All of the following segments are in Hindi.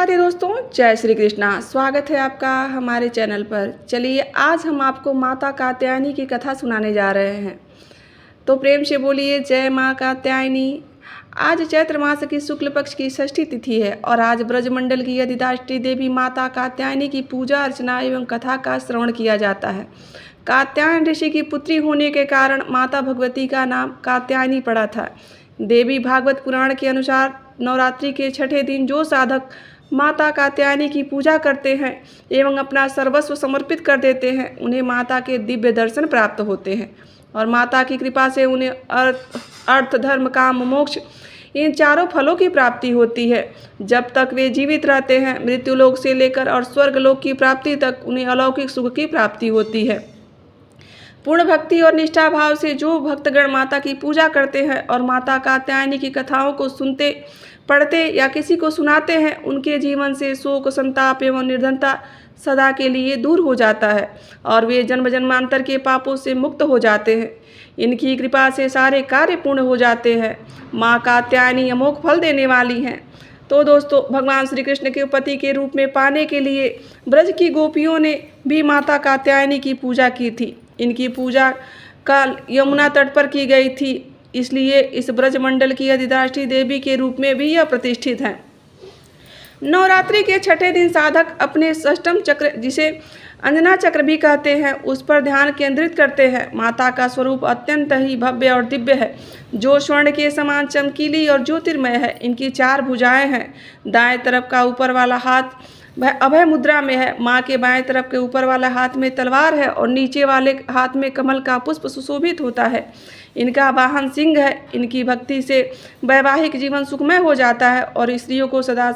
राधे दोस्तों, जय श्री कृष्णा। स्वागत है आपका हमारे चैनल पर। चलिए आज हम आपको माता कात्यायनी की कथा सुनाने जा रहे हैं, तो प्रेम से बोलिए जय माँ कात्यायनी। आज चैत्र मास की शुक्ल पक्ष की षष्ठी तिथि है और आज ब्रजमंडल की अधिष्ठात्री देवी माता कात्यायनी की पूजा अर्चना एवं कथा का श्रवण किया जाता है। कात्यायन ऋषि की पुत्री होने के कारण माता भगवती का नाम कात्यायनी पड़ा था। देवी भागवत पुराण के अनुसार नवरात्रि के छठे दिन जो साधक माता कात्यायनी की पूजा करते हैं एवं अपना सर्वस्व समर्पित कर देते हैं, उन्हें माता के दिव्य दर्शन प्राप्त होते हैं और माता की कृपा से उन्हें अर्थ धर्म काम मोक्ष इन चारों फलों की प्राप्ति होती है। जब तक वे जीवित रहते हैं, मृत्युलोक से लेकर और स्वर्गलोक की प्राप्ति तक उन्हें अलौकिक सुख की प्राप्ति होती है। पूर्ण भक्ति और निष्ठा भाव से जो भक्तगण माता की पूजा करते हैं और माता कात्यायनी की कथाओं को सुनते पढ़ते या किसी को सुनाते हैं, उनके जीवन से शोक संताप एवं निर्धनता सदा के लिए दूर हो जाता है और वे जन्म जन्मांतर के पापों से मुक्त हो जाते हैं। इनकी कृपा से सारे कार्य पूर्ण हो जाते हैं। माँ कात्यायनी अमोघ फल देने वाली हैं। तो दोस्तों, भगवान श्री कृष्ण के पति के रूप में पाने के लिए ब्रज की गोपियों ने भी माता कात्यायनी की पूजा की थी। इनकी पूजा काल यमुना तट पर की गई थी, इसलिए इस ब्रजमंडल की अधिष्ठात्री देवी के रूप में भी यह प्रतिष्ठित हैं। नवरात्रि के छठे दिन साधक अपने षष्ठम चक्र, जिसे अंजना चक्र भी कहते हैं, उस पर ध्यान केंद्रित करते हैं। माता का स्वरूप अत्यंत ही भव्य और दिव्य है, जो स्वर्ण के समान चमकीली और ज्योतिर्मय है। इनकी चार भुजाएं हैं। दाएं तरफ का ऊपर वाला हाथ अभय मुद्रा में है। माँ के बाएं तरफ के ऊपर वाला हाथ में तलवार है और नीचे वाले हाथ में कमल का पुष्प सुशोभित होता है। इनका वाहन सिंह है। इनकी भक्ति से वैवाहिक जीवन सुखमय हो जाता है और स्त्रियों को सदा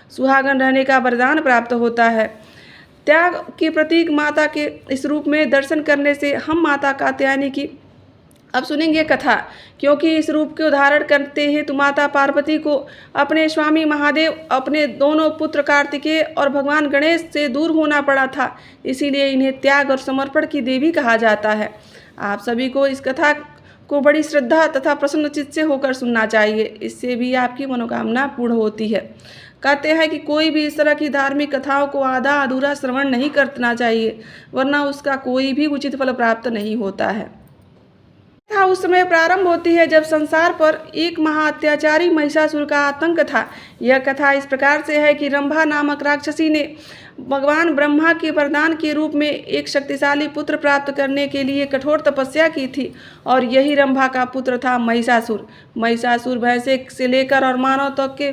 सुहागन रहने का वरदान प्राप्त होता है। त्याग की प्रतीक माता के इस रूप में दर्शन करने से हम माता कात्यायनी की अब सुनेंगे कथा, क्योंकि इस रूप के उदाहरण करते हैं तो माता पार्वती को अपने स्वामी महादेव, अपने दोनों पुत्र कार्तिकेय और भगवान गणेश से दूर होना पड़ा था। इसीलिए इन्हें त्याग और समर्पण की देवी कहा जाता है। आप सभी को इस कथा को बड़ी श्रद्धा तथा प्रसन्न चित्त से होकर सुनना चाहिए। इससे भी आपकी मनोकामना पूर्ण होती है। कहते हैं कि कोई भी इस तरह की धार्मिक कथाओं को आधा अधूरा श्रवण नहीं करना चाहिए, वरना उसका कोई भी उचित फल प्राप्त नहीं होता है। कथा उस समय प्रारंभ होती है जब संसार पर एक महाअत्याचारी महिषासुर का आतंक था। यह कथा इस प्रकार से है कि रंभा नामक राक्षसी ने भगवान ब्रह्मा के वरदान के रूप में एक शक्तिशाली पुत्र प्राप्त करने के लिए कठोर तपस्या की थी और यही रंभा का पुत्र था महिषासुर। महिषासुर भैंसे से लेकर और मानव तक के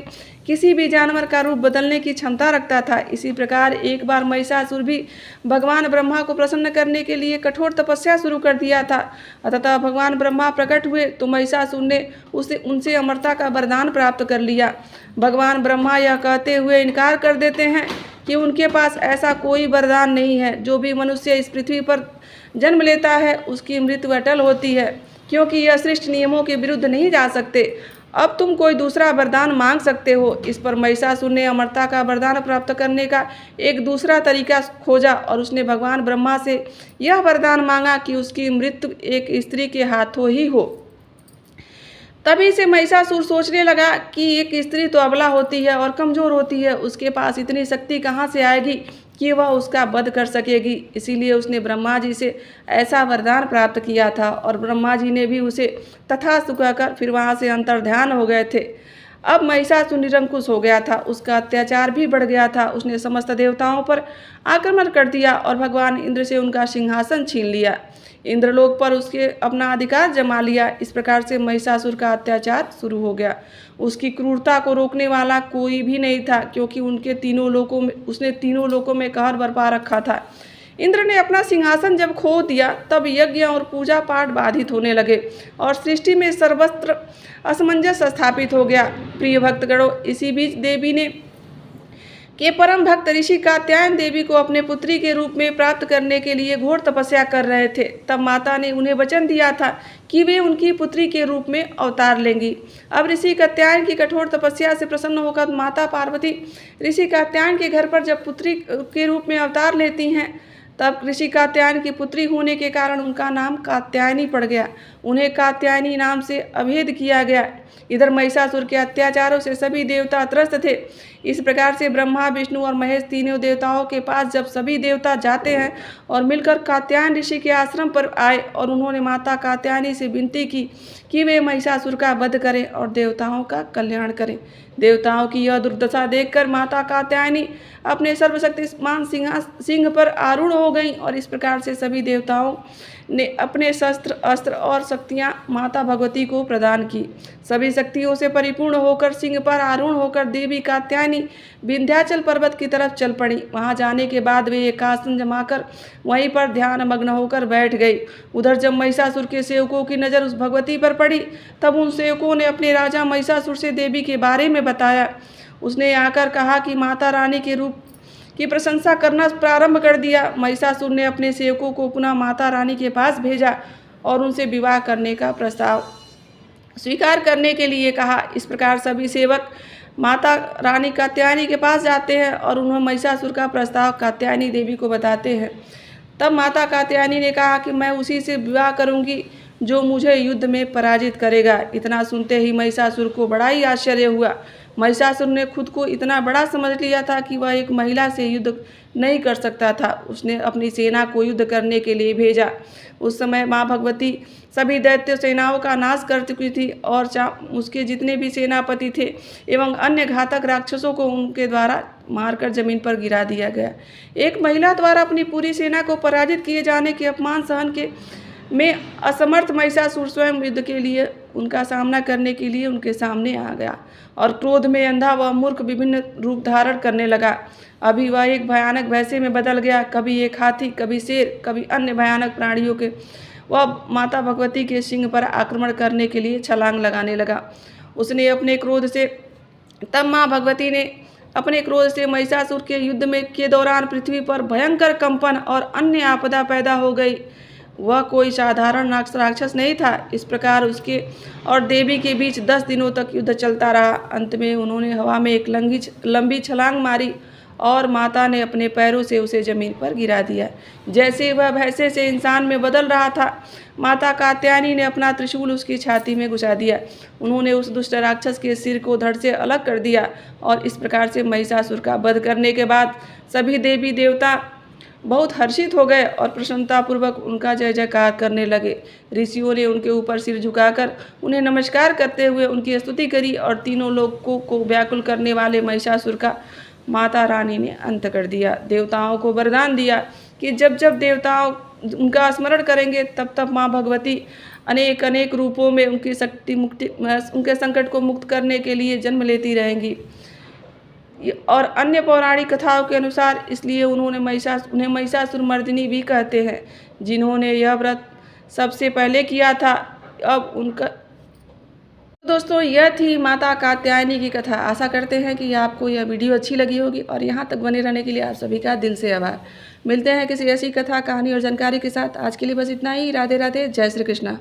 किसी भी जानवर का रूप बदलने की क्षमता रखता था। इसी प्रकार एक बार महिषासुर भी भगवान ब्रह्मा को प्रसन्न करने के लिए कठोर तपस्या शुरू कर दिया था। अतः भगवान ब्रह्मा प्रकट हुए तो महिषासुर ने उनसे अमरता का वरदान प्राप्त कर लिया। भगवान ब्रह्मा यह कहते हुए इनकार कर देते हैं कि उनके पास ऐसा कोई वरदान नहीं है। जो भी मनुष्य इस पृथ्वी पर जन्म लेता है उसकी मृत्यु अटल होती है, क्योंकि यह सृष्टि नियमों के विरुद्ध नहीं जा सकते। अब तुम कोई दूसरा वरदान मांग सकते हो। इस पर महिषासुर ने अमरता का वरदान प्राप्त करने का एक दूसरा तरीका खोजा और उसने भगवान ब्रह्मा से यह वरदान मांगा कि उसकी मृत्यु एक स्त्री के हाथों ही हो। तभी से महिषासुर सोचने लगा कि एक स्त्री तो अबला होती है और कमज़ोर होती है, उसके पास इतनी शक्ति कहाँ से आएगी कि वह उसका वध कर सकेगी। इसीलिए उसने ब्रह्मा जी से ऐसा वरदान प्राप्त किया था और ब्रह्मा जी ने भी उसे तथास्तु कहकर फिर वहाँ से अंतर्ध्यान हो गए थे। अब महिषासुर निरंकुश हो गया था, उसका अत्याचार भी बढ़ गया था। उसने समस्त देवताओं पर आक्रमण कर दिया और भगवान इंद्र से उनका सिंहासन छीन लिया। इंद्रलोक पर उसके अपना अधिकार जमा लिया। इस प्रकार से महिषासुर का अत्याचार शुरू हो गया। उसकी क्रूरता को रोकने वाला कोई भी नहीं था, क्योंकि उसने तीनों लोकों में कहर बरपा रखा था। इंद्र ने अपना सिंहासन जब खो दिया तब यज्ञ और पूजा पाठ बाधित होने लगे और सृष्टि में सर्वत्र असमंजस स्थापित हो गया। प्रिय भक्तगणों, इसी बीच देवी ने के परम भक्त ऋषि कात्यायन देवी को अपने पुत्री के रूप में प्राप्त करने के लिए घोर तपस्या कर रहे थे। तब माता ने उन्हें वचन दिया था कि वे उनकी पुत्री के रूप में अवतार लेंगी। अब ऋषि कात्यायन की कठोर तपस्या से प्रसन्न होकर माता पार्वती ऋषि कात्यायन के घर पर जब पुत्री के रूप में अवतार लेती हैं, तब ऋषि कात्यायन की पुत्री होने के कारण उनका नाम कात्यायनी पड़ गया। उन्हें कात्यायनी नाम से अभेद किया गया। इधर महिषासुर के अत्याचारों से सभी देवता त्रस्त थे। इस प्रकार से ब्रह्मा, विष्णु और महेश तीनों देवताओं के पास जब सभी देवता जाते हैं और मिलकर कात्यायन ऋषि के आश्रम पर आए और उन्होंने माता कात्यायनी से विनती की कि वे महिषासुर का वध करें और देवताओं का कल्याण करें। देवताओं की यह दुर्दशा देखकर माता कात्यायनी अपने सर्वशक्तिमान सिंह पर आरूढ़ हो गईं और इस प्रकार से सभी देवताओं ने अपने शस्त्र, अस्त्र और शक्तियां माता भगवती को प्रदान की। सभी शक्तियों से परिपूर्ण होकर सिंह पर आरूढ़ होकर देवी कात्यायनी विंध्याचल पर्वत की तरफ चल पड़ी। वहां जाने के बाद वे एक आसन जमाकर वहीं पर ध्यान मग्न होकर बैठ गई। उधर जब महिषासुर के सेवकों की नज़र उस भगवती पर पड़ी तब उन सेवकों ने अपने राजा महिषासुर से देवी के बारे में बताया। उसने आकर कहा कि माता रानी के रूप की प्रशंसा करना प्रारंभ कर दिया। महिषासुर ने अपने सेवकों को पुनः माता रानी के पास भेजा और उनसे विवाह करने का प्रस्ताव स्वीकार करने के लिए कहा। इस प्रकार सभी सेवक माता रानी कात्यायनी के पास जाते हैं और उन्हें महिषासुर का प्रस्ताव कात्यायनी देवी को बताते हैं। तब माता कात्यायनी ने कहा कि मैं उसी से विवाह करूंगी जो मुझे युद्ध में पराजित करेगा। इतना सुनते ही महिषासुर को बड़ा ही आश्चर्य हुआ। महिषासुर ने खुद को इतना बड़ा समझ लिया था कि वह एक महिला से युद्ध नहीं कर सकता था। उसने अपनी सेना को युद्ध करने के लिए भेजा। उस समय माँ भगवती सभी दैत्य सेनाओं का नाश कर चुकी थी और उसके जितने भी सेनापति थे एवं अन्य घातक राक्षसों को उनके द्वारा मारकर जमीन पर गिरा दिया गया। एक महिला द्वारा अपनी पूरी सेना को पराजित किए जाने के अपमान सहन के में असमर्थ महिषासुर स्वयं युद्ध के लिए उनका सामना करने के लिए उनके सामने आ गया और क्रोध में अंधा व मूर्ख विभिन्न रूप धारण करने लगा। अभी वह एक भयानक भैंसे में बदल गया, कभी एक हाथी, कभी शेर, कभी अन्य भयानक प्राणियों के वह माता भगवती के सिंह पर आक्रमण करने के लिए छलांग लगाने लगा। उसने अपने क्रोध से तब माँ भगवती ने अपने क्रोध से महिषासुर के युद्ध में के दौरान पृथ्वी पर भयंकर कंपन और अन्य आपदा पैदा हो गई। वह कोई साधारण राक्षस नहीं था। इस प्रकार उसके और देवी के बीच 10 दिनों तक युद्ध चलता रहा। अंत में उन्होंने हवा में एक लंबी छलांग मारी और माता ने अपने पैरों से उसे जमीन पर गिरा दिया। जैसे वह भैंसे से इंसान में बदल रहा था, माता कात्यायनी ने अपना त्रिशूल उसकी छाती में घुसा दिया। उन्होंने उस दुष्ट राक्षस के सिर को धड़ से अलग कर दिया और इस प्रकार से महिषासुर का वध करने के बाद सभी देवी देवता बहुत हर्षित हो गए और प्रसन्नतापूर्वक उनका जय जयकार करने लगे। ऋषियों ने उनके ऊपर सिर झुकाकर उन्हें नमस्कार करते हुए उनकी स्तुति करी और तीनों लोगों को व्याकुल करने वाले महिषासुर का माता रानी ने अंत कर दिया। देवताओं को वरदान दिया कि जब जब देवताओं उनका स्मरण करेंगे तब तब माँ भगवती अनेक अनेक रूपों में उनकी उनके संकट को मुक्त करने के लिए जन्म लेती रहेंगी। और अन्य पौराणिक कथाओं के अनुसार इसलिए उन्हें महिषासुर मर्दिनी भी कहते हैं। जिन्होंने यह व्रत सबसे पहले किया था अब उनका। दोस्तों, यह थी माता कात्यायनी की कथा। आशा करते हैं कि आपको यह वीडियो अच्छी लगी होगी और यहाँ तक बने रहने के लिए आप सभी का दिल से आभार। मिलते हैं किसी ऐसी कथा, कहानी और जानकारी के साथ। आज के लिए बस इतना ही। राधे राधे, जय श्री कृष्णा।